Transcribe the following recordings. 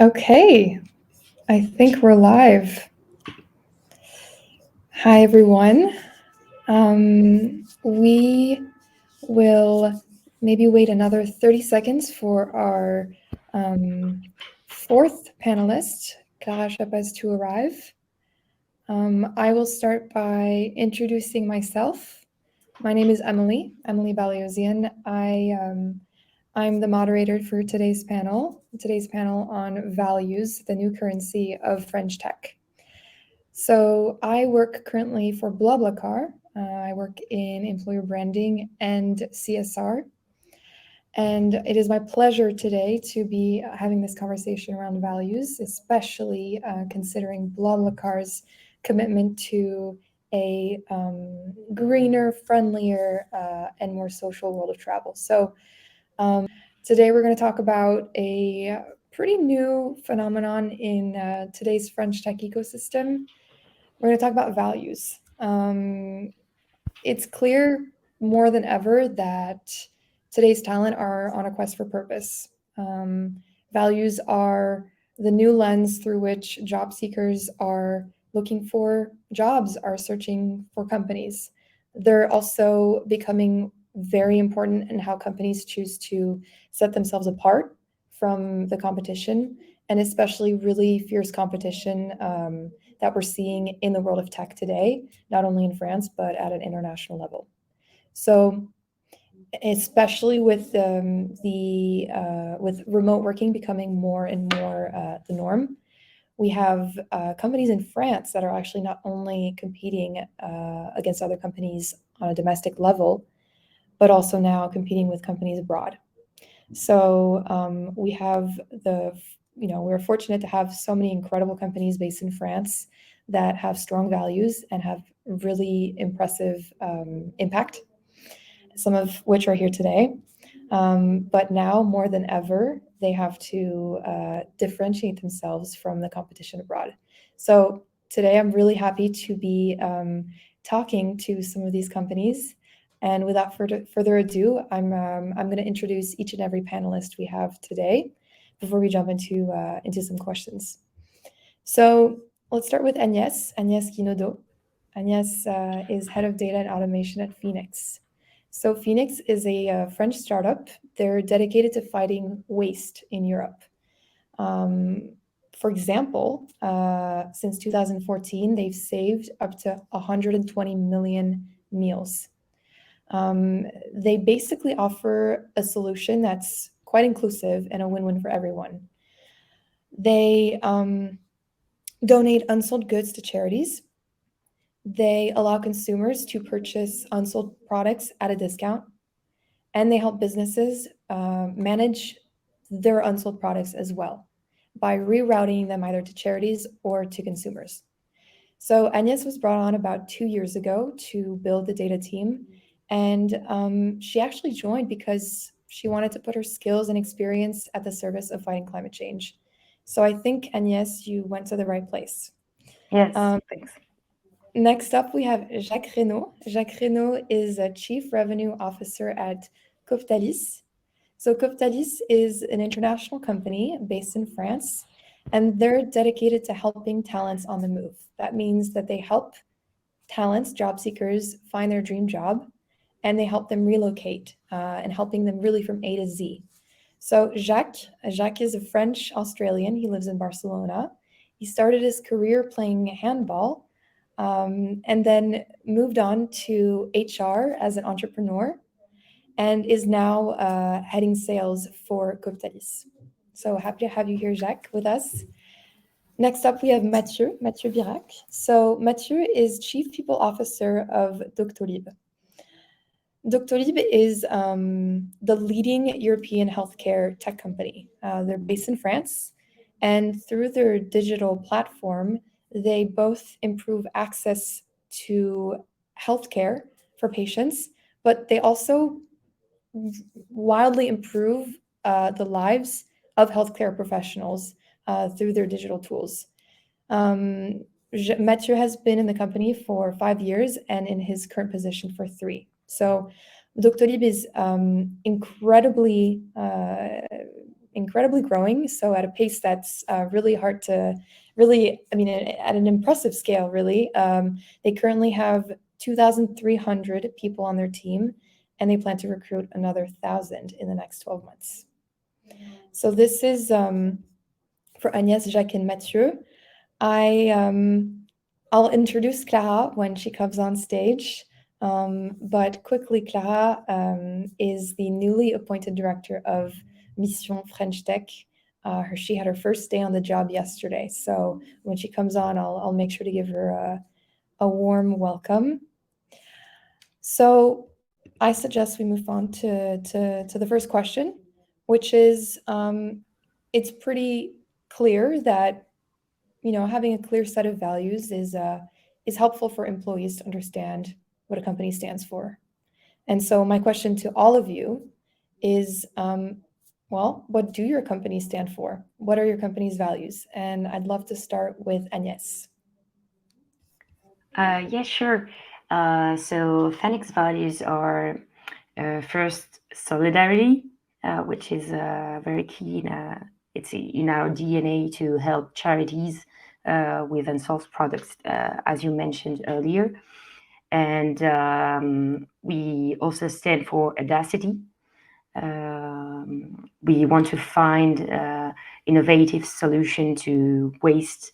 Okay, I think we're live. Hi, everyone. We will maybe wait another 30 seconds for our fourth panelist, Clara Chapaz, to arrive. I will start by introducing myself. My name is Emily Baliosian. I'm the moderator for today's panel on values, the new currency of French tech. So I work currently for BlaBlaCar. I work in employer branding and CSR. And it is my pleasure today to be having this conversation around values, especially considering BlaBlaCar's commitment to a greener, friendlier, and more social world of travel. So today we're going to talk about a pretty new phenomenon in today's French tech ecosystem. We're going to talk about values. It's clear more than ever that today's talent are on a quest for purpose. Values are the new lens through which job seekers are looking for jobs, are searching for companies. They're also becoming very important in how companies choose to set themselves apart from the competition, and especially really fierce competition that we're seeing in the world of tech today, not only in France, but at an international level. So especially with with remote working becoming more and more the norm, we have companies in France that are actually not only competing against other companies on a domestic level, but also now competing with companies abroad. So we have we're fortunate to have so many incredible companies based in France that have strong values and have really impressive impact, some of which are here today. But now more than ever, they have to differentiate themselves from the competition abroad. So today I'm really happy to be talking to some of these companies. And without further ado, I'm going to introduce each and every panelist we have today before we jump into some questions. So let's start with Agnès Guinaudeau. Agnès is head of data and automation at Phenix. So Phenix is a French startup. They're dedicated to fighting waste in Europe. For example, since 2014, they've saved up to 120 million meals. They basically offer a solution that's quite inclusive and a win-win for everyone. They donate unsold goods to charities. They allow consumers to purchase unsold products at a discount, and they help businesses manage their unsold products as well by rerouting them either to charities or to consumers. So Agnès was brought on about 2 years ago to build the data team, and she actually joined because she wanted to put her skills and experience at the service of fighting climate change. So I think, Agnès, you went to the right place. Yes, thanks. Next up, we have Jacques Reynaud. Jacques Reynaud is a Chief Revenue Officer at Cooptalis. So Cooptalis is an international company based in France, and they're dedicated to helping talents on the move. That means that they help talents, job seekers, find their dream job, and they help them relocate and helping them really from A to Z. So Jacques is a French Australian. He lives in Barcelona. He started his career playing handball and then moved on to HR as an entrepreneur and is now heading sales for Cooptalis. So happy to have you here, Jacques, with us. Next up, we have Mathieu Virac. So Mathieu is Chief People Officer of Doctolib. Doctolib is the leading European healthcare tech company. They're based in France, and through their digital platform, they both improve access to healthcare for patients, but they also wildly improve the lives of healthcare professionals through their digital tools. Mathieu has been in the company for 5 years and in his current position for 3. So Doctolib is incredibly incredibly growing. So at a pace that's really hard to really, at an impressive scale, really. They currently have 2,300 people on their team, and they plan to recruit another 1,000 in the next 12 months. So this is for Agnès, Jacques, and Mathieu. I'll introduce Clara when she comes on stage, but quickly, Clara is the newly appointed director of Mission French Tech. She had her first day on the job yesterday, so when she comes on, I'll make sure to give her a warm welcome. So I suggest we move on to the first question, which is, it's pretty clear that having a clear set of values is helpful for employees to understand what a company stands for. And so my question to all of you is, what do your companies stand for? What are your company's values? And I'd love to start with Agnès. Yeah, sure. So Phenix values are first solidarity, which is very key. It's in our DNA to help charities with unsolved products, as you mentioned earlier. And we also stand for audacity. We want to find innovative solution to waste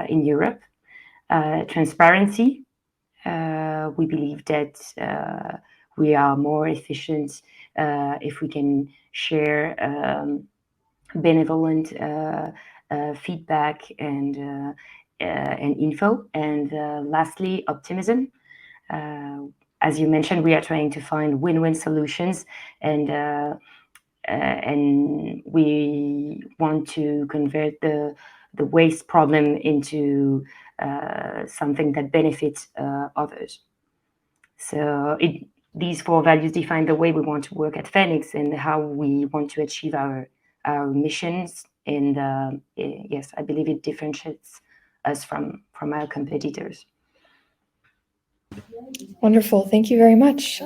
in Europe. Transparency. We believe that we are more efficient if we can share benevolent feedback and info. And lastly, optimism. As you mentioned, we are trying to find win-win solutions, and we want to convert the waste problem into something that benefits others. So these 4 values define the way we want to work at Phenix and how we want to achieve our missions. And yes, I believe it differentiates us from our competitors. Wonderful. Thank you very much.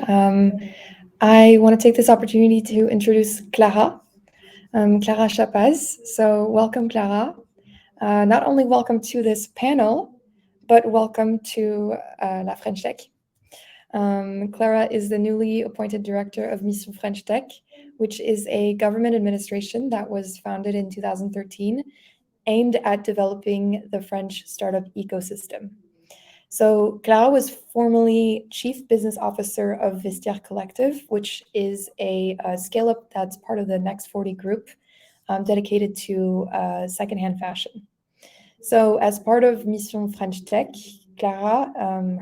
I want to take this opportunity to introduce Clara, Clara Chapaz. So welcome, Clara. Not only welcome to this panel, but welcome to La French Tech. Clara is the newly appointed director of Mission French Tech, which is a government administration that was founded in 2013, aimed at developing the French startup ecosystem. So Clara was formerly Chief Business Officer of Vestiaire Collective, which is a scale-up that's part of the Next 40 group, dedicated to secondhand fashion. So as part of Mission French Tech, Clara,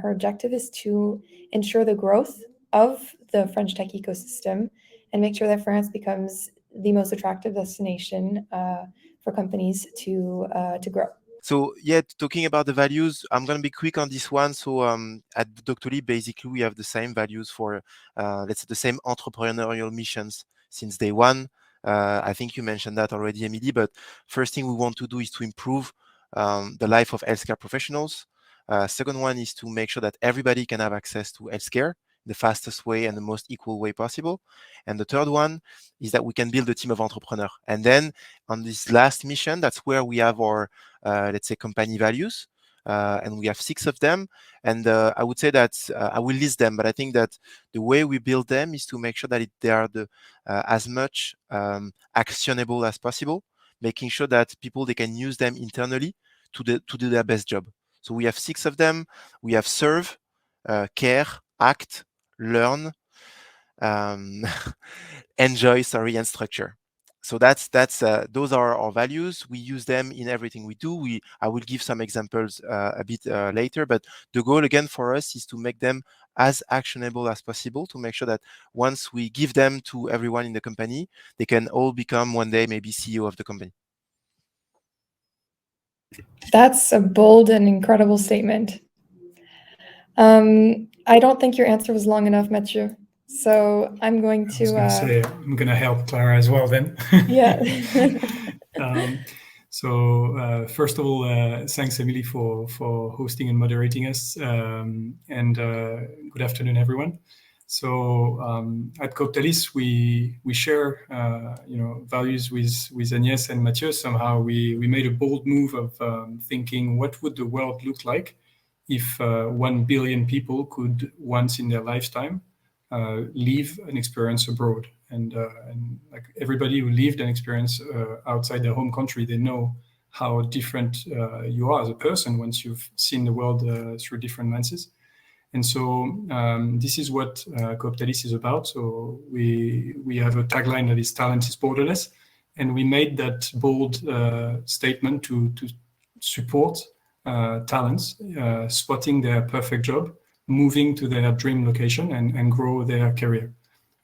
her objective is to ensure the growth of the French tech ecosystem and make sure that France becomes the most attractive destination for companies to grow. So yeah, talking about the values, I'm going to be quick on this one. So at Doctolib, basically, we have the same values for, let's say, the same entrepreneurial missions since day one. I think you mentioned that already, Emily, but first thing we want to do is to improve the life of healthcare professionals. Second one is to make sure that everybody can have access to healthcare the fastest way and the most equal way possible. And the third one is that we can build a team of entrepreneurs. And then on this last mission, that's where we have our, let's say, company values. And we have 6 of them. And I would say that I will list them, but I think that the way we build them is to make sure that they are as much actionable as possible, making sure that people, they can use them internally to do their best job. So we have 6 of them. We have serve, care, act, learn, enjoy, and structure. So that's those are our values. We use them in everything we do. I will give some examples a bit later, but the goal again for us is to make them as actionable as possible, to make sure that once we give them to everyone in the company, they can all become one day maybe CEO of the company. That's a bold and incredible statement. I don't think your answer was long enough, Mathieu. So I'm going to. I was going to say, I'm going to help Clara as well then. Yeah. So first of all, thanks, Emily, for hosting and moderating us. And good afternoon, everyone. So at Cooptalis, we share values with Agnès and Mathieu. Somehow we made a bold move of thinking, what would the world look like if 1 billion people could once in their lifetime live an experience abroad, and like everybody who lived an experience outside their home country, they know how different you are as a person once you've seen the world through different lenses. And so this is what Cooptalis is about. So we have a tagline that is "Talent is borderless," and we made that bold statement to support talents spotting their perfect job, moving to their dream location, and grow their career.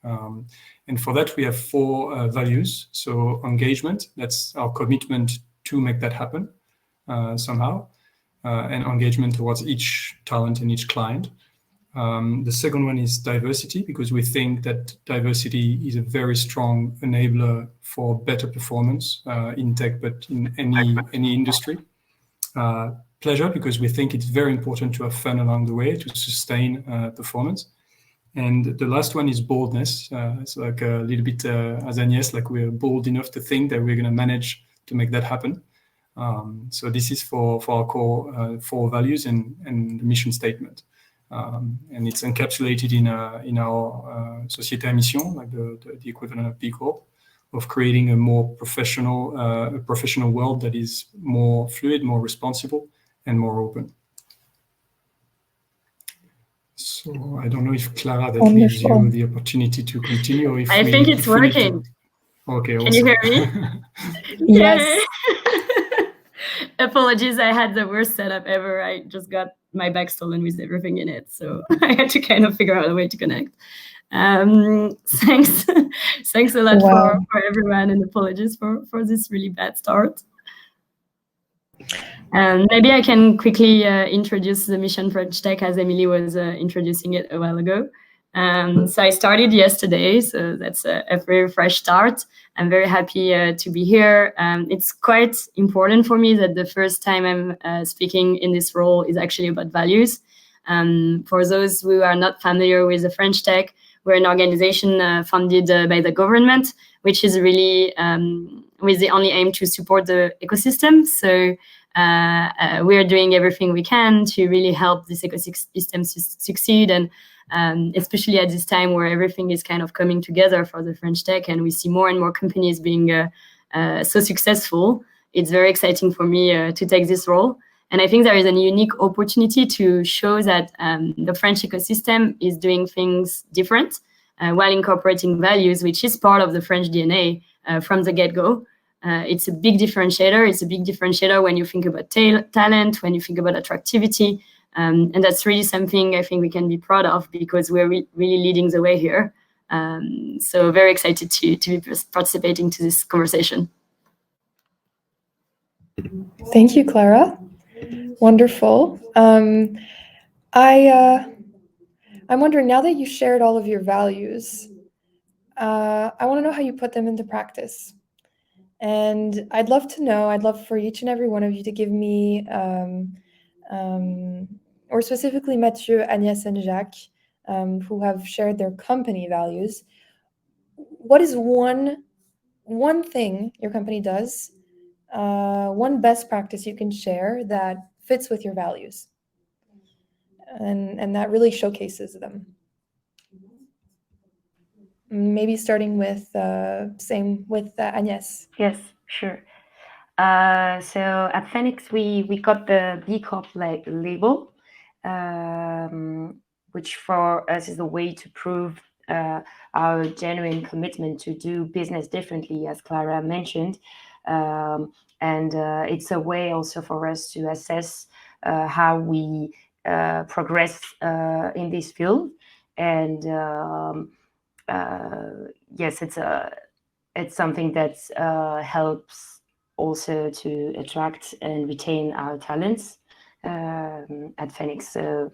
And for that, we have 4 values. So engagement, that's our commitment to make that happen somehow. And engagement towards each talent and each client. The second one is diversity, because we think that diversity is a very strong enabler for better performance in tech, but in any industry. Pleasure, because we think it's very important to have fun along the way to sustain performance. And the last one is boldness. It's like a little bit as Agnès, like we're bold enough to think that we're going to manage to make that happen. So this is for our core 4 values and the mission statement. And it's encapsulated in our Société à Mission, like the equivalent of B Corp, of creating a more professional world that is more fluid, more responsible, and more open. So I don't know if Clara, that leaves you the opportunity to continue, or if I think it's working. Okay, Can you hear me? Yes. Apologies, I had the worst setup ever. I just got my bag stolen with everything in it, so I had to kind of figure out a way to connect. Thanks a lot for everyone, and apologies for this really bad start. Maybe I can quickly introduce the Mission French Tech as Emily was introducing it a while ago. So I started yesterday, so that's a very fresh start. I'm very happy to be here. It's quite important for me that the first time I'm speaking in this role is actually about values. For those who are not familiar with the French Tech, we're an organization funded by the government, which is really with the only aim to support the ecosystem. So we're doing everything we can to really help this ecosystem succeed, and especially at this time where everything is kind of coming together for the French Tech, and we see more and more companies being so successful. It's very exciting for me to take this role. And I think there is a unique opportunity to show that the French ecosystem is doing things different while incorporating values, which is part of the French DNA from the get-go. It's a big differentiator. It's a big differentiator when you think about talent, when you think about attractivity. And that's really something I think we can be proud of, because we're really leading the way here. So very excited to be participating to this conversation. Thank you, Clara. Wonderful. I'm wondering, now that you shared all of your values, I want to know how you put them into practice. And I'd love for each and every one of you to give me, or specifically Mathieu, Agnès, and Jacques, who have shared their company values. What is one thing your company does, one best practice you can share that fits with your values, and that really showcases them? Maybe starting with Agnès. Yes, sure. So at Phenix, we got the B Corp label, which for us is a way to prove our genuine commitment to do business differently, as Clara mentioned. And it's a way also for us to assess how we progress in this field. And yes, it's something that helps also to attract and retain our talents at Phenix. So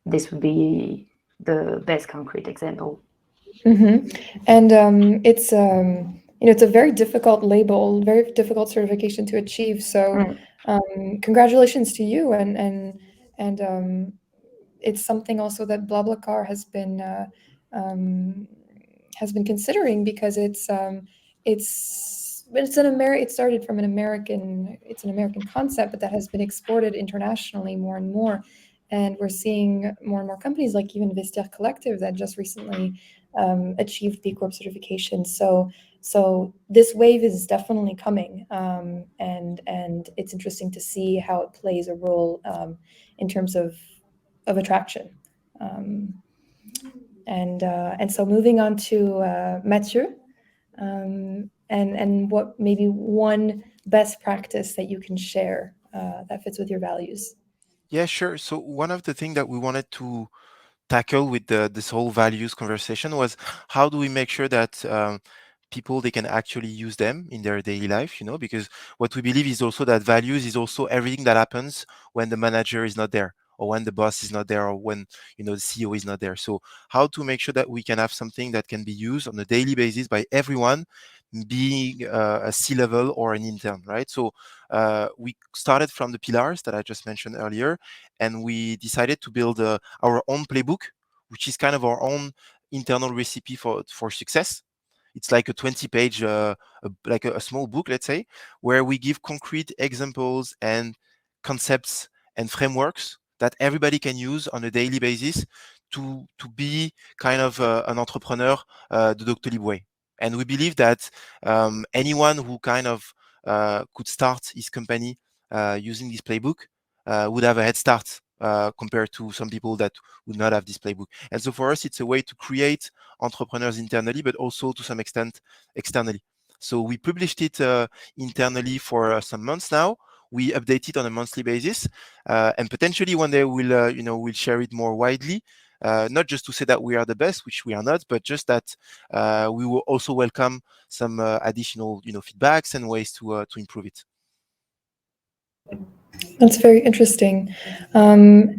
this would be the best concrete example. Mm-hmm. And it's it's a very difficult label, very difficult certification to achieve. So congratulations to you, and it's something also that BlaBlaCar has been considering, because it started from an American concept, but that has been exported internationally more and more. And we're seeing more and more companies, like even Vestiaire Collective, that just recently achieved B Corp certification. So this wave is definitely coming, and it's interesting to see how it plays a role in terms of attraction. And so moving on to Mathieu, and what maybe one best practice that you can share that fits with your values. Yeah, sure. So one of the things that we wanted to tackle with this whole values conversation was, how do we make sure that people, they can actually use them in their daily life, because what we believe is also that values is also everything that happens when the manager is not there, or when the boss is not there, or when the CEO is not there. So how to make sure that we can have something that can be used on a daily basis by everyone, being a C-level or an intern, right? So we started from the pillars that I just mentioned earlier, and we decided to build our own playbook, which is kind of our own internal recipe for success. It's like a 20-page, like a small book, let's say, where we give concrete examples and concepts and frameworks that everybody can use on a daily basis to be kind of an entrepreneur the Doctolib way. And we believe that anyone who kind of could start his company using this playbook would have a head start compared to some people that would not have this playbook. And so for us, it's a way to create entrepreneurs internally, but also to some extent externally. So we published it internally for some months now. We update it on a monthly basis, and potentially one day we'll share it more widely. Not just to say that we are the best, which we are not, but just that we will also welcome some additional feedbacks and ways to improve it. That's very interesting. So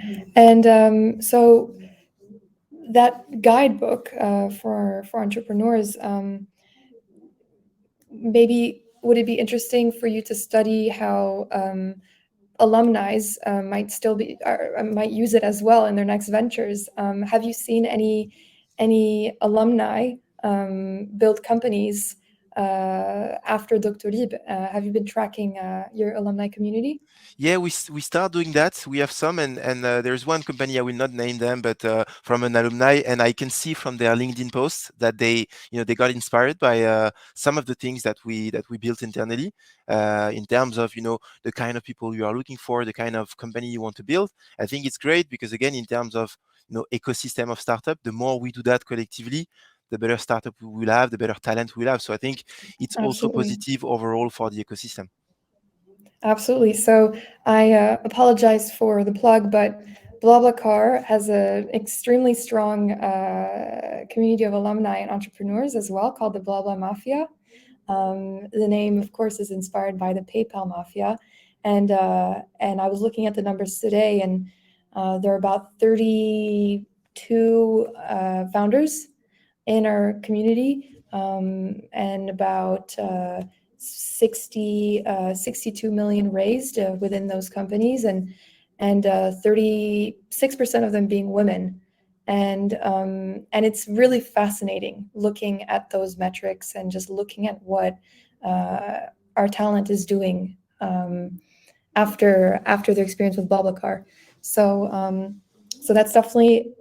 that guidebook for entrepreneurs, maybe would it be interesting for you to study how alumni might use it as well in their next ventures? Have you seen any alumni build companies after Doctolib? Have you been tracking your alumni community? Yeah, we start doing that. We have some, and there's one company, I will not name them, but from an alumni, and I can see from their LinkedIn posts that they got inspired by some of the things that we built internally in terms of the kind of people you are looking for, the kind of company you want to build. I think it's great because, again, in terms of ecosystem of startup, the more we do that collectively, the better startup we will have, the better talent we will have. So I think it's also positive overall for the ecosystem. Absolutely. So I apologize for the plug, but BlaBlaCar has an extremely strong community of alumni and entrepreneurs as well, called the Blabla Mafia. The name, of course, is inspired by the PayPal Mafia. And I was looking at the numbers today, and there are about 32 founders in our community, and about 62 million raised within those companies, and 36% of them being women. And it's really fascinating looking at those metrics and just looking at what our talent is doing after their experience with BlaBlaCar. So that's definitely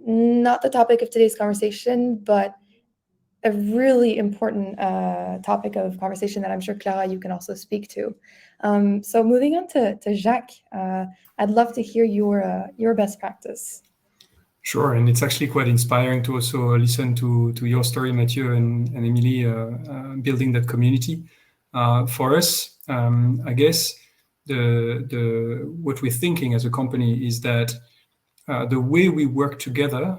not the topic of today's conversation, but a really important topic of conversation that I'm sure, Clara, you can also speak to. So moving on to Jacques, I'd love to hear your best practice. Sure, and it's actually quite inspiring to also listen to your story, Mathieu and Emily, building that community. For us, I guess what we're thinking as a company is that the way we work together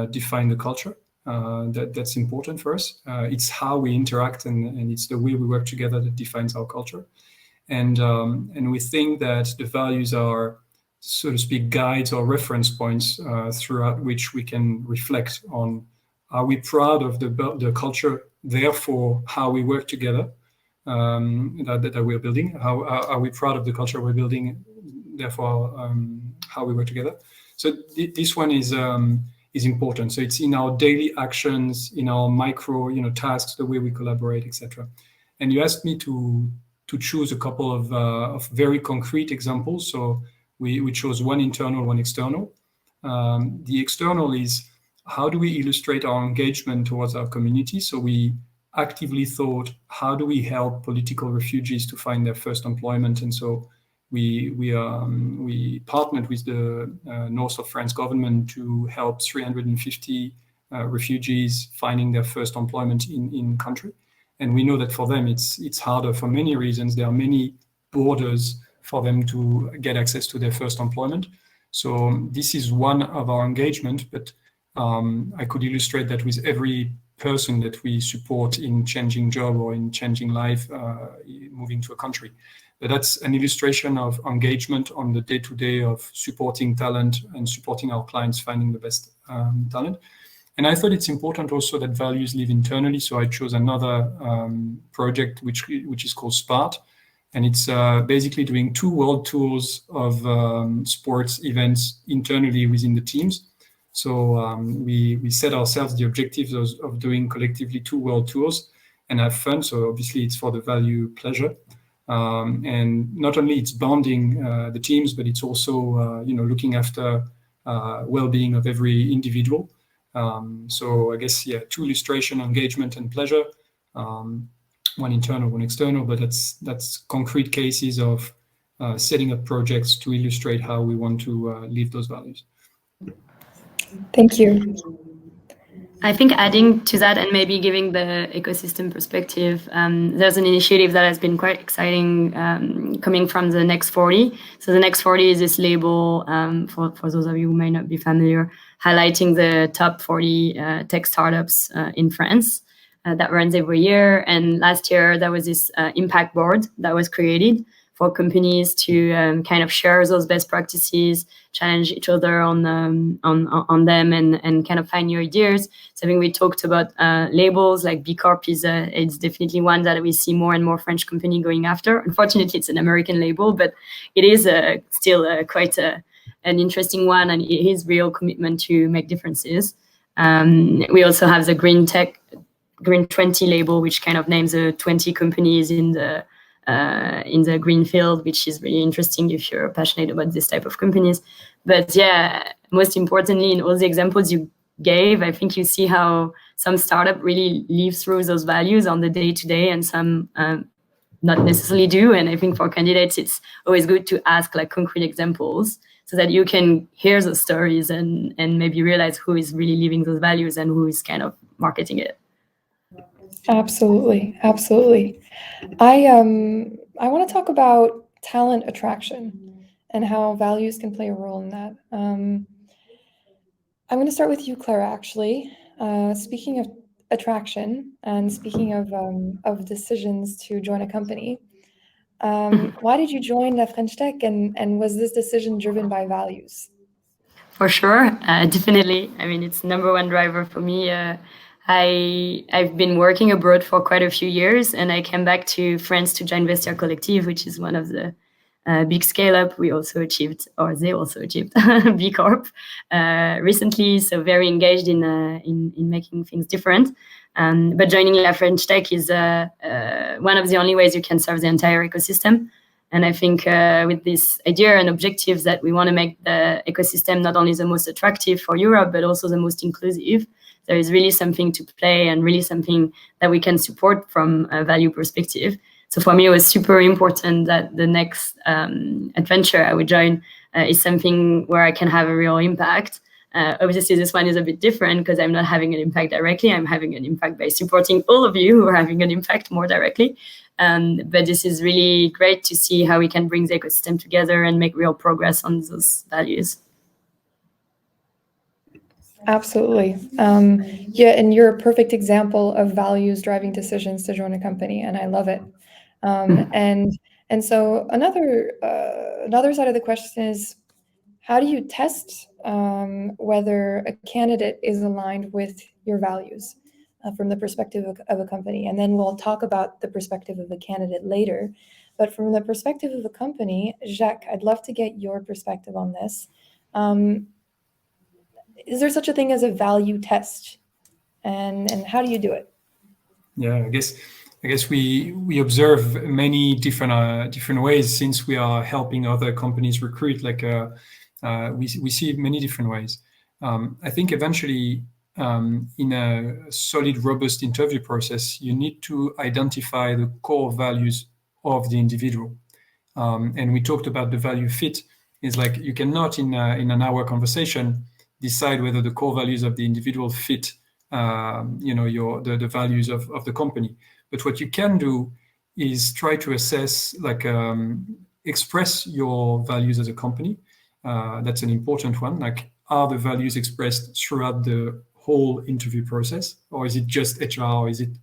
define the culture. That's important for us. It's how we interact, and it's the way we work together that defines our culture. And we think that the values are, so to speak, guides or reference points throughout which we can reflect on: are we proud of the culture, therefore how we work together, that we're building? How are we proud of the culture we're building, therefore how we work together. So this one is important. So it's in our daily actions, in our micro, tasks, the way we collaborate, etc. And you asked me to choose a couple of very concrete examples. So we chose one internal, one external. The external is, how do we illustrate our engagement towards our community? So we actively thought, how do we help political refugees to find their first employment? And so we partnered with the North of France government to help 350 refugees finding their first employment in country. And we know that for them, it's harder for many reasons. There are many borders for them to get access to their first employment. So this is one of our engagement, but I could illustrate that with every person that we support in changing job or in changing life, moving to a country. But that's an illustration of engagement on the day-to-day of supporting talent and supporting our clients finding the best talent. And I thought it's important also that values live internally. So I chose another project which is called SPART. And it's basically doing 2 world tours of sports events internally within the teams. So we set ourselves the objectives of doing collectively 2 world tours and have fun. So obviously it's for the value pleasure. And not only it's bonding the teams, but it's also looking after well-being of every individual. So I guess, 2 illustration, engagement and pleasure, one internal, one external, but that's concrete cases of setting up projects to illustrate how we want to live those values. Thank you. I think adding to that and maybe giving the ecosystem perspective, there's an initiative that has been quite exciting coming from the Next 40. So the Next 40 is this label, for those of you who may not be familiar, highlighting the top 40 tech startups in France that runs every year. And last year, there was this impact board that was created for companies to kind of share those best practices, challenge each other on them, and kind of find new ideas. So I think we talked about labels like B Corp it's definitely one that we see more and more French company going after. Unfortunately, it's an American label, but it is still quite an interesting one, and it is real commitment to make differences. We also have the Green 20 label, which kind of names the 20 companies in the green field, which is really interesting if you're passionate about this type of companies. But most importantly, in all the examples you gave, I think you see how some startup really live through those values on the day-to-day and some not necessarily do. And I think for candidates, it's always good to ask like concrete examples so that you can hear those stories and maybe realize who is really living those values and who is kind of marketing it. Absolutely. I want to talk about talent attraction and how values can play a role in that. I'm going to start with you, Clara, actually. Speaking of attraction and speaking of decisions to join a company, why did you join La French Tech, and was this decision driven by values? For sure, definitely. I mean, it's number one driver for me. I've been working abroad for quite a few years, and I came back to France to join Vestiaire Collective, which is one of the big scale-up. They also achieved B Corp recently, so very engaged in making things different. But joining La French Tech is one of the only ways you can serve the entire ecosystem. And I think with this idea and objectives that we want to make the ecosystem not only the most attractive for Europe, but also the most inclusive, there is really something to play and really something that we can support from a value perspective. So for me, it was super important that the next adventure I would join is something where I can have a real impact. Obviously, this one is a bit different because I'm not having an impact directly. I'm having an impact by supporting all of you who are having an impact more directly. But this is really great to see how we can bring the ecosystem together and make real progress on those values. Absolutely. And you're a perfect example of values driving decisions to join a company, and I love it. And so another side of the question is, how do you test whether a candidate is aligned with your values from the perspective of a company? And then we'll talk about the perspective of a candidate later. but from the perspective of the company, Jacques, I'd love to get your perspective on this. Is there such a thing as a value test, and how do you do it? Yeah, I guess we observe many different ways since we are helping other companies recruit. Like we see many different ways. I think eventually, in a solid, robust interview process, you need to identify the core values of the individual. And we talked about the value fit. Is like you cannot in an hour conversation decide whether the core values of the individual fit the values of the company. But what you can do is try to assess, like express your values as a company. That's an important one. Like, are the values expressed throughout the whole interview process, or is it just HR, or is it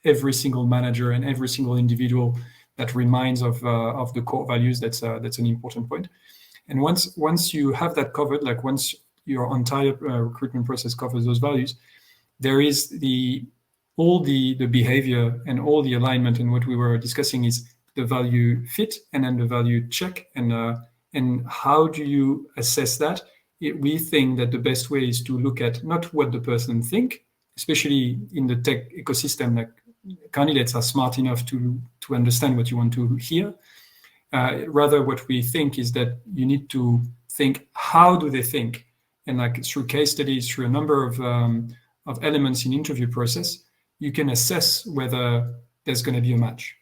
every single manager and every single individual that reminds of the core values? That's an important point. And once you have that covered, like once your entire recruitment process covers those values, there is all the behavior and all the alignment. And what we were discussing is the value fit and then the value check. And how do you assess that? We think that the best way is to look at not what the person think, especially in the tech ecosystem. Like, candidates are smart enough to understand what you want to hear. Rather, what we think is that you need to think, how do they think? And like through case studies, through a number of elements in interview process, you can assess whether there's going to be a match.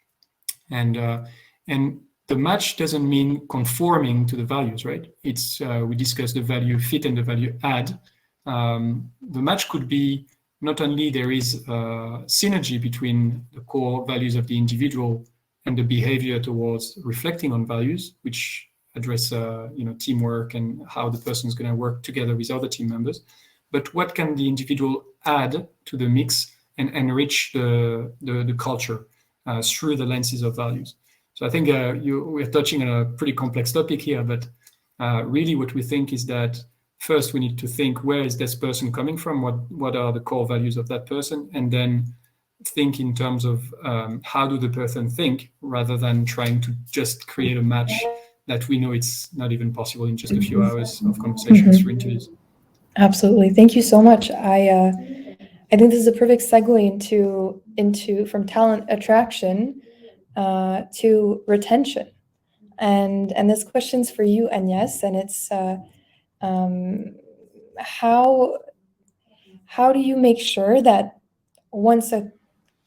And the match doesn't mean conforming to the values, right? It's we discussed the value fit and the value add. The match could be not only there is synergy between the core values of the individual and the behavior towards reflecting on values, which address teamwork and how the person is going to work together with other team members. But what can the individual add to the mix and enrich the culture through the lenses of values? So I think we're touching on a pretty complex topic here, but really what we think is that first we need to think, where is this person coming from? What are the core values of that person? And then think in terms of how do the person think, rather than trying to just create a match that we know it's not even possible in just a few hours of conversations through interviews. Absolutely. Thank you so much. I think this is a perfect segue into from talent attraction to retention. And this question's for you, Agnès, and it's how do you make sure that once an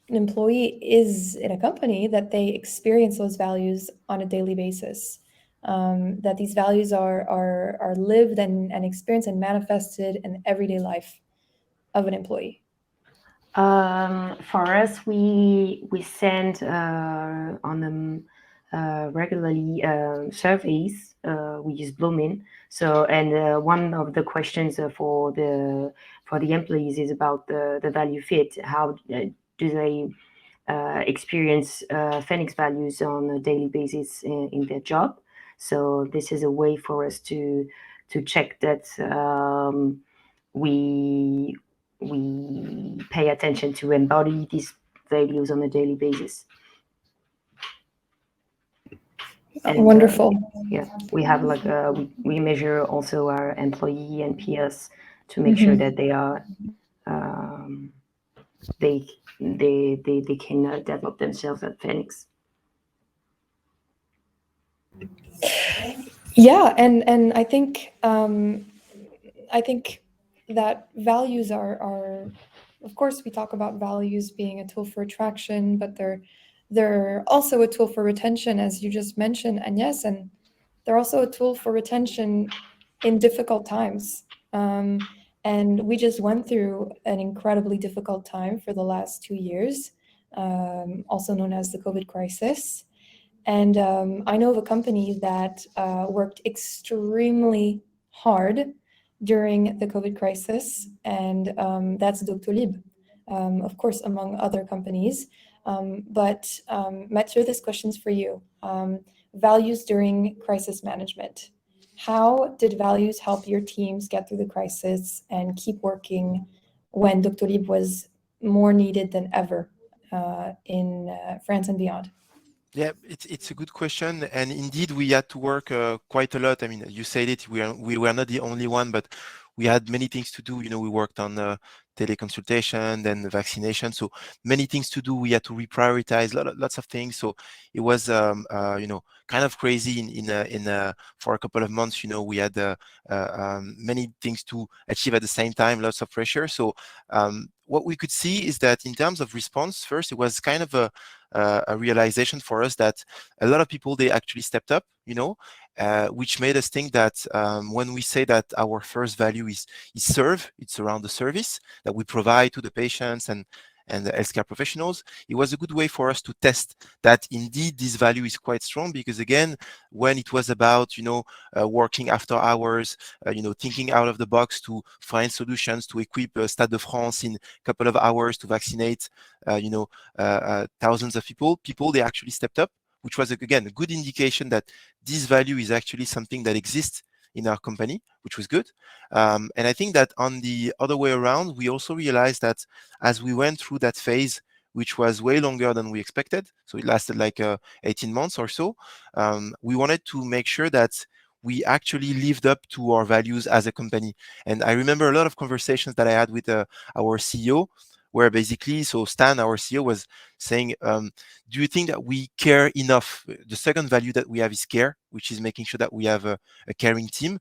employee is in a company, that they experience those values on a daily basis, that these values are lived and experienced and manifested in everyday life of an employee? For us, we send on them regularly surveys. We use Blooming. So, and one of the questions for the employees is about the value fit. How do they experience Phenix values on a daily basis in their job? So this is a way for us to check that we pay attention to embody these values on a daily basis. And, wonderful. We have like we measure also our employee NPS to make sure that they are they can develop themselves at Phenix. Yeah, and I think that values are, of course, we talk about values being a tool for attraction, but they're also a tool for retention, as you just mentioned, Agnès, and they're also a tool for retention in difficult times. And we just went through an incredibly difficult time for the last 2 years, also known as the COVID crisis. And I know of a company that worked extremely hard during the COVID crisis, and that's Doctolib, of course, among other companies. But Mathieu, this question's for you. Values during crisis management. How did values help your teams get through the crisis and keep working when Doctolib was more needed than ever in France and beyond? Yeah, it's a good question, and indeed we had to work quite a lot. I mean, you said it. We were not the only one, but we had many things to do. You know, we worked on teleconsultation, then the vaccination, so many things to do. We had to reprioritize lots of things. So it was, you know, kind of crazy in for a couple of months. You know, we had many things to achieve at the same time, lots of pressure. So what we could see is that in terms of response, first it was kind of a realization for us that a lot of people, they actually stepped up, you know, which made us think that when we say that our first value is serve, it's around the service that we provide to the patients and the healthcare professionals. It was a good way for us to test that indeed this value is quite strong, because again, when it was about, you know, working after hours, you know, thinking out of the box to find solutions to equip Stade de France in a couple of hours to vaccinate, you know, thousands of people, they actually stepped up, which was again a good indication that this value is actually something that exists in our company, which was good. And I think that on the other way around, we also realized that as we went through that phase, which was way longer than we expected, so it lasted like 18 months or so, we wanted to make sure that we actually lived up to our values as a company. And I remember a lot of conversations that I had with our CEO, where basically, so Stan, our CEO, was saying, do you think that we care enough? The second value that we have is care, which is making sure that we have a caring team.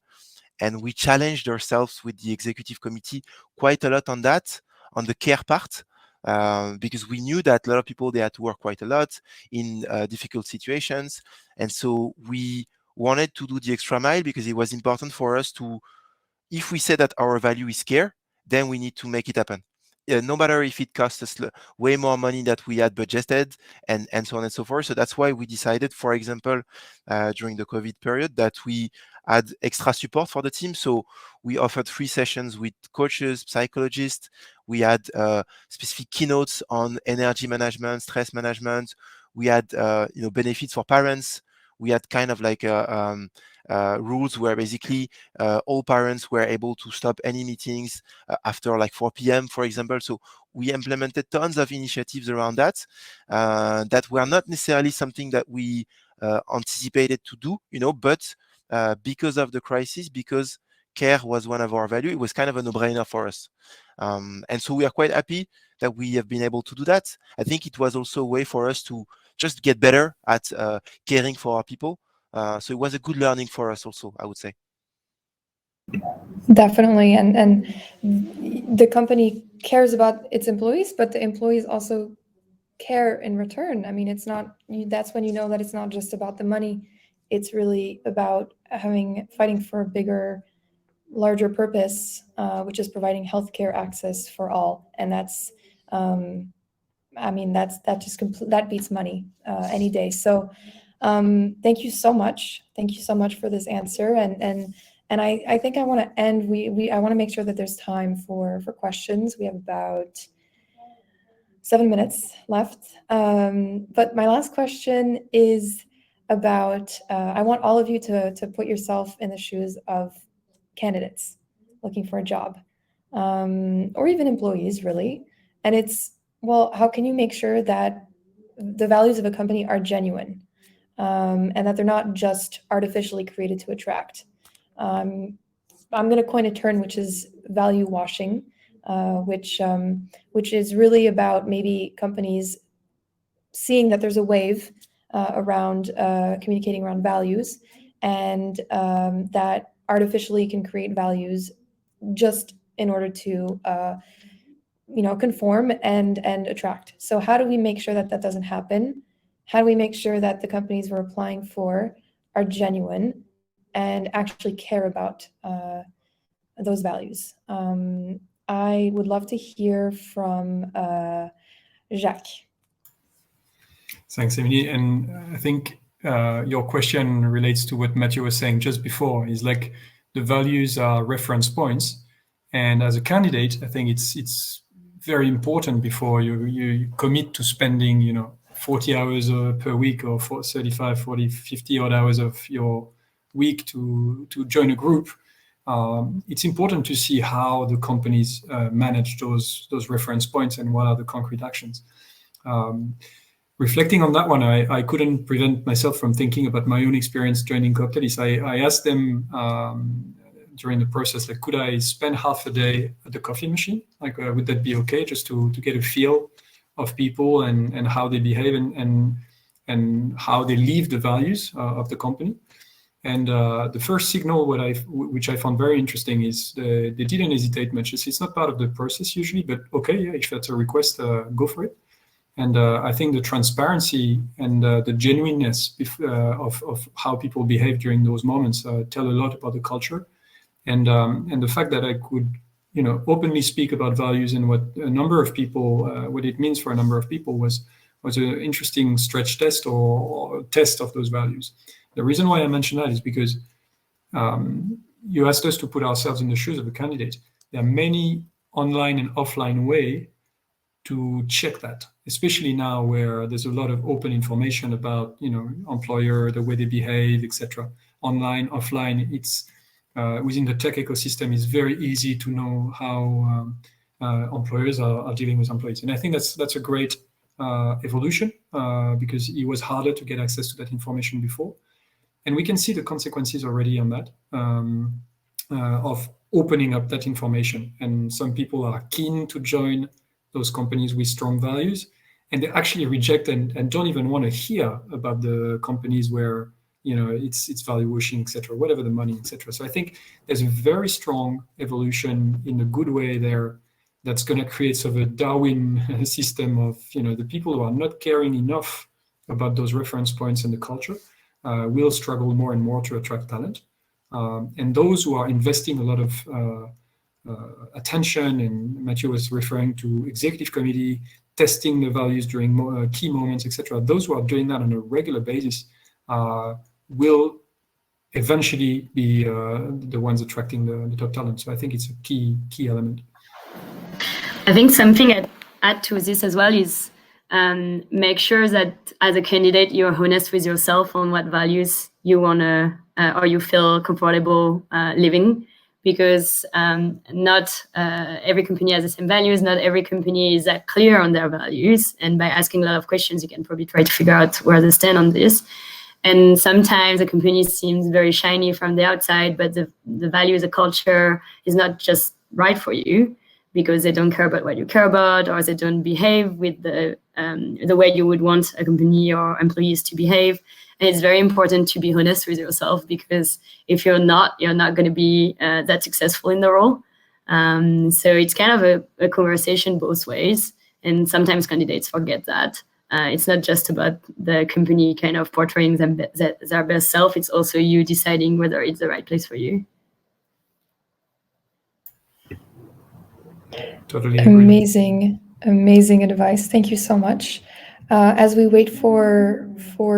And we challenged ourselves with the executive committee quite a lot on that, on the care part, because we knew that a lot of people, they had to work quite a lot in difficult situations. And so we wanted to do the extra mile, because it was important for us to, if we say that our value is care, then we need to make it happen. No matter if it costs us way more money than we had budgeted, and so on and so forth. So that's why we decided, for example, during the COVID period, that we had extra support for the team. So we offered free sessions with coaches, psychologists. We had specific keynotes on energy management, stress management. We had you know, benefits for parents. We had kind of like rules where basically all parents were able to stop any meetings after like 4 p.m., for example. So we implemented tons of initiatives around that that were not necessarily something that we anticipated to do, you know, but because of the crisis, because care was one of our values, it was kind of a no-brainer for us. And so we are quite happy that we have been able to do that. I think it was also a way for us to just get better at caring for our people. So it was a good learning for us also, I would say. Definitely, and the company cares about its employees, but the employees also care in return. I mean, it's not, that's when you know that it's not just about the money. It's really about fighting for a bigger, larger purpose, which is providing healthcare access for all. And that's, I mean, that beats money any day. So thank you so much. Thank you so much for this answer. And I think I want to end, I want to make sure that there's time for questions. We have about 7 minutes left. But my last question is about, I want all of you to put yourself in the shoes of candidates looking for a job, or even employees, really. And it's, well, how can you make sure that the values of a company are genuine, and that they're not just artificially created to attract? I'm going to coin a term, which is value washing, which is really about maybe companies seeing that there's a wave around communicating around values, and that artificially can create values just in order to conform and attract. So how do we make sure that that doesn't happen? How do we make sure that the companies we're applying for are genuine and actually care about those values? I would love to hear from Jacques. Thanks, Emily. And I think your question relates to what Mathieu was saying just before, is like the values are reference points. And as a candidate, I think it's very important before you commit to spending, 40 hours per week, or 35, 40, 50 odd hours of your week to join a group. It's important to see how the companies manage those reference points and what are the concrete actions. reflecting on that one, I couldn't prevent myself from thinking about my own experience joining Cooptalis. I asked them during the process, like, could I spend half a day at the coffee machine? Like, would that be okay, just to get a feel of people and how they behave and how they live the values of the company? And the first signal, which I found very interesting, is they didn't hesitate much. It's not part of the process usually, but okay, yeah, if that's a request, go for it. And I think the transparency and the genuineness of how people behave during those moments tell a lot about the culture. And the fact that I could, openly speak about values and what a number of people, what it means for a number of people was an interesting stretch test or test of those values. The reason why I mention that is because you asked us to put ourselves in the shoes of a candidate. There are many online and offline ways to check that, especially now where there's a lot of open information about, employer, the way they behave, etc. Online, offline, it's within the tech ecosystem, it's very easy to know how employers are dealing with employees. And I think that's a great evolution because it was harder to get access to that information before. And we can see the consequences already on that, of opening up that information. And some people are keen to join those companies with strong values, and they actually reject and don't even want to hear about the companies where, it's value washing, etc., whatever the money, etc. So I think there's a very strong evolution in a good way there that's going to create sort of a Darwin system of, the people who are not caring enough about those reference points in the culture will struggle more and more to attract talent. And those who are investing a lot of attention, and Mathieu was referring to executive committee, testing the values during key moments, etc. Those who are doing that on a regular basis will eventually be the ones attracting the top talent. So I think it's a key element. I think something I'd add to this as well is make sure that as a candidate, you're honest with yourself on what values you want to or you feel comfortable living, because not every company has the same values. Not every company is that clear on their values. And by asking a lot of questions, you can probably try to figure out where they stand on this. And sometimes a company seems very shiny from the outside, but the values, the culture is not just right for you, because they don't care about what you care about, or they don't behave with the way you would want a company or employees to behave. And it's very important to be honest with yourself, because if you're not going to be that successful in the role. So it's kind of a conversation both ways. And sometimes candidates forget that. It's not just about the company kind of portraying their best self. It's also you deciding whether it's the right place for you. Totally agree. Amazing advice. Thank you so much. As we wait for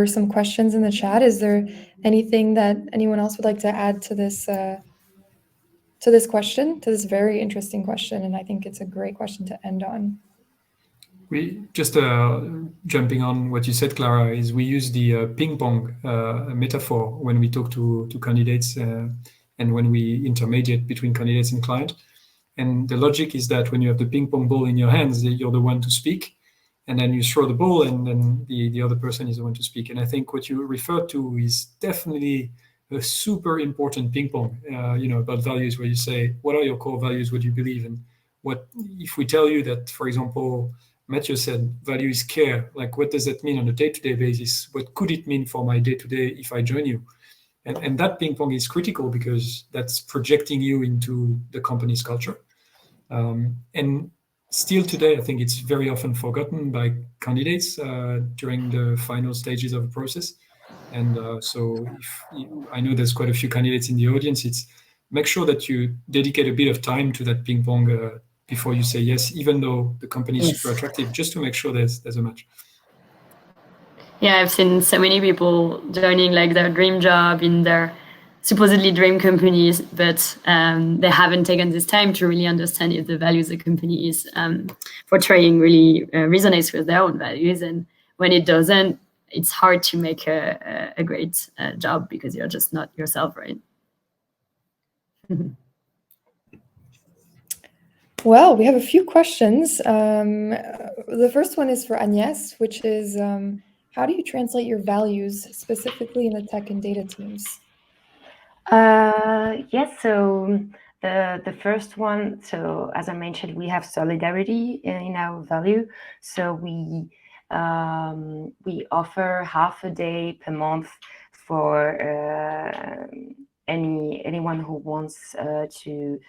some questions in the chat, is there anything that anyone else would like to add to this question, to this very interesting question? And I think it's a great question to end on. We just jumping on what you said, Clara, is we use the ping pong metaphor when we talk to candidates and when we intermediate between candidates and client. And the logic is that when you have the ping pong ball in your hands, you're the one to speak, and then you throw the ball, and then the other person is the one to speak. And I think what you referred to is definitely a super important ping pong, about values, where you say, what are your core values? What do you believe in? What if we tell you that, for example, Mathieu said value is care? Like, what does that mean on a day-to-day basis? What could it mean for my day-to-day if I join you? And that ping pong is critical, because that's projecting you into the company's culture. And still today, I think it's very often forgotten by candidates during the final stages of a process. And so I know there's quite a few candidates in the audience, it's make sure that you dedicate a bit of time to that ping pong before you say yes, even though the company is super attractive, just to make sure there's a match. Yeah, I've seen so many people joining like their dream job in their supposedly dream companies, but they haven't taken this time to really understand if the values the company is portraying really resonates with their own values. And when it doesn't, it's hard to make a great job, because you're just not yourself, right? Well, we have a few questions. The first one is for Agnès, which is how do you translate your values specifically in the tech and data teams? Yes, so the first one, so as I mentioned, we have solidarity in our value. So we offer half a day per month for anyone who wants to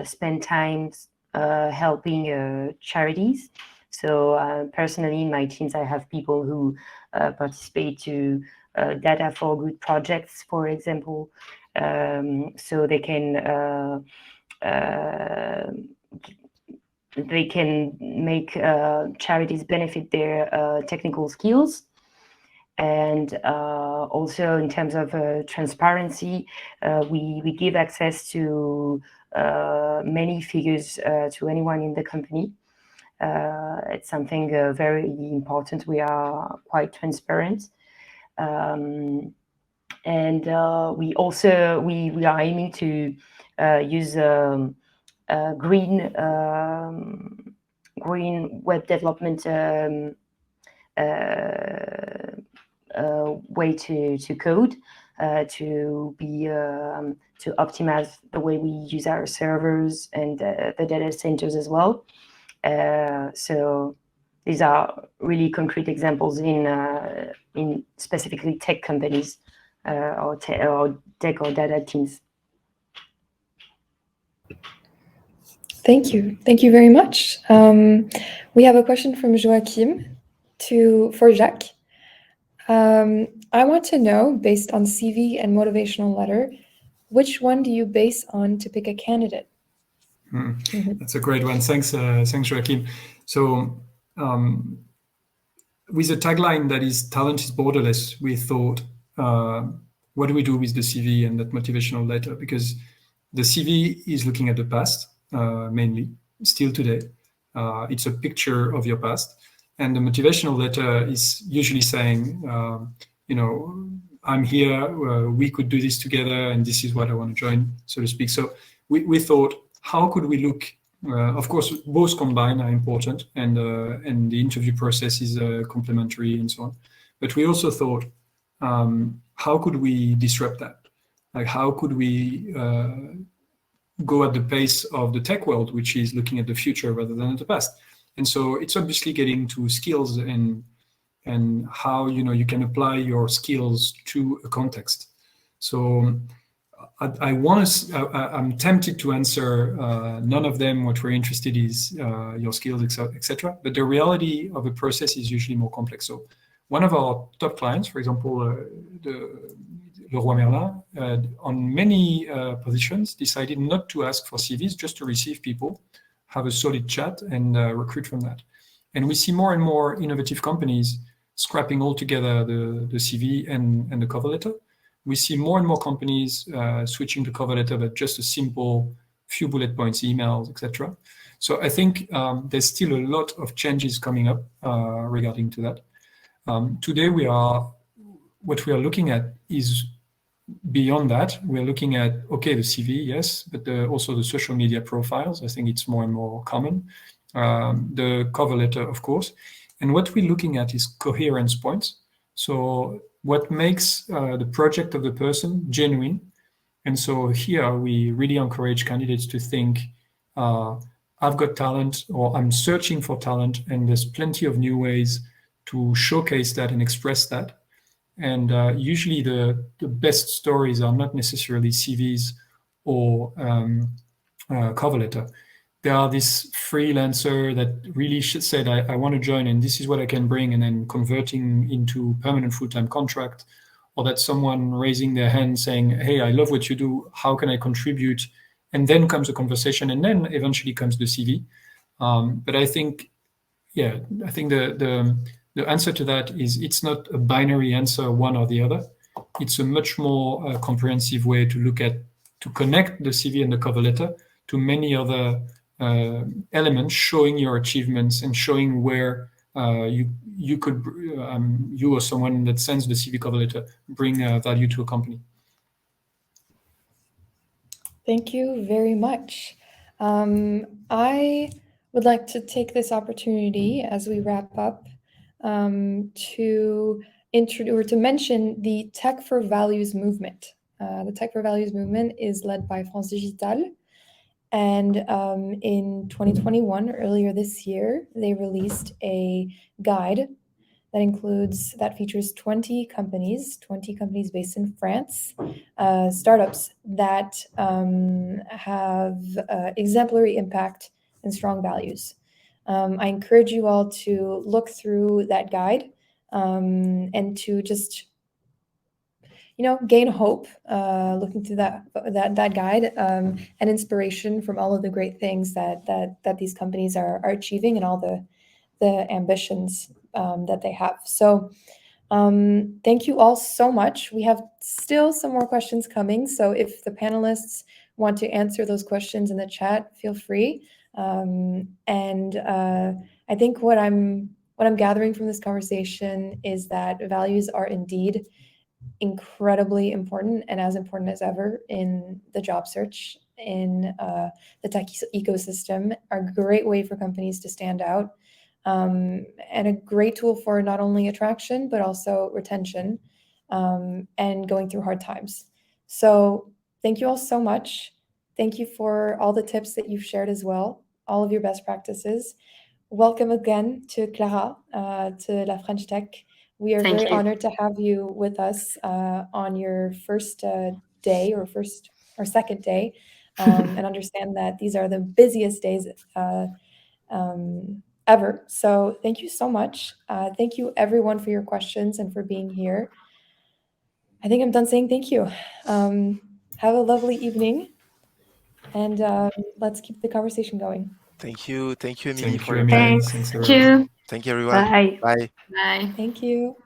spend time helping charities. So personally, in my teams, I have people who participate to data for good projects, for example. So they can make charities benefit their technical skills. And also in terms of transparency, we give access to many figures to anyone in the company. It's something very important. We are quite transparent. And we also we are aiming to use green web development way to code to optimize the way we use our servers and the data centers as well. So these are really concrete examples in specifically tech companies. Or tech or data teams. Thank you. Thank you very much. We have a question from Joachim for Jacques. I want to know, based on CV and motivational letter, which one do you base on to pick a candidate? That's a great one. Thanks, Joachim. So with a tagline that is "Talent is borderless," we thought, what do we do with the CV and that motivational letter? Because the CV is looking at the past, mainly, still today. It's a picture of your past. And the motivational letter is usually saying, I'm here, we could do this together, and this is what I want to join, so to speak. So we thought, how could we look? Of course, both combined are important, and the interview process is complementary and so on. But we also thought, how could we disrupt that? Like, how could we go at the pace of the tech world, which is looking at the future rather than at the past? And so it's obviously getting to skills and how you can apply your skills to a context. So I'm tempted to answer none of them. What we're interested is your skills, etc. But the reality of a process is usually more complex. So one of our top clients, for example, Leroy Merlin, on many positions decided not to ask for CVs, just to receive people, have a solid chat, and recruit from that. And we see more and more innovative companies scrapping altogether the CV and the cover letter. We see more and more companies switching the cover letter, but just a simple few bullet points, emails, etc. So I think there's still a lot of changes coming up regarding to that. Today, what we are looking at is beyond that. We're looking at, okay, the CV, yes, but also the social media profiles. I think it's more and more common. The cover letter, of course. And what we're looking at is coherence points. So what makes the project of the person genuine. And so here we really encourage candidates to think, I've got talent, or I'm searching for talent, and there's plenty of new ways to showcase that and express that. And usually the best stories are not necessarily CVs or cover letter. There are this freelancer that really said, I want to join, and this is what I can bring, and then converting into permanent full-time contract, or that someone raising their hand saying, hey, I love what you do, how can I contribute? And then comes a conversation, and then eventually comes the CV. But I think, the answer to that is it's not a binary answer, one or the other. It's a much more comprehensive way to look at, to connect the CV and the cover letter to many other elements, showing your achievements and showing where you could, you or someone that sends the CV cover letter, bring value to a company. Thank you very much. I would like to take this opportunity as we wrap up to mention the Tech for Values movement. The Tech for Values movement is led by France Digital. And in 2021, earlier this year, they released a guide that features 20 companies based in France, startups that have exemplary impact and strong values. I encourage you all to look through that guide and to just gain hope looking through that guide and inspiration from all of the great things that these companies are achieving and all the ambitions that they have. So thank you all so much. We have still some more questions coming. So if the panelists want to answer those questions in the chat, feel free. And I think what I'm gathering from this conversation is that values are indeed incredibly important and as important as ever in the job search, in the tech ecosystem, are a great way for companies to stand out, and a great tool for not only attraction, but also retention and going through hard times. So thank you all so much. Thank you for all the tips that you've shared as well, all of your best practices. Welcome again to Clara, to La French Tech. We are very honored to have you with us on your first day or second day, and understand that these are the busiest days ever. So thank you so much. Thank you everyone for your questions and for being here. I think I'm done saying thank you. Have a lovely evening, and let's keep the conversation going. Thank you, Emily, Thank for you, your time. Emily. Thanks, everyone. Thank you, everyone. Bye. Bye. Bye. Thank you.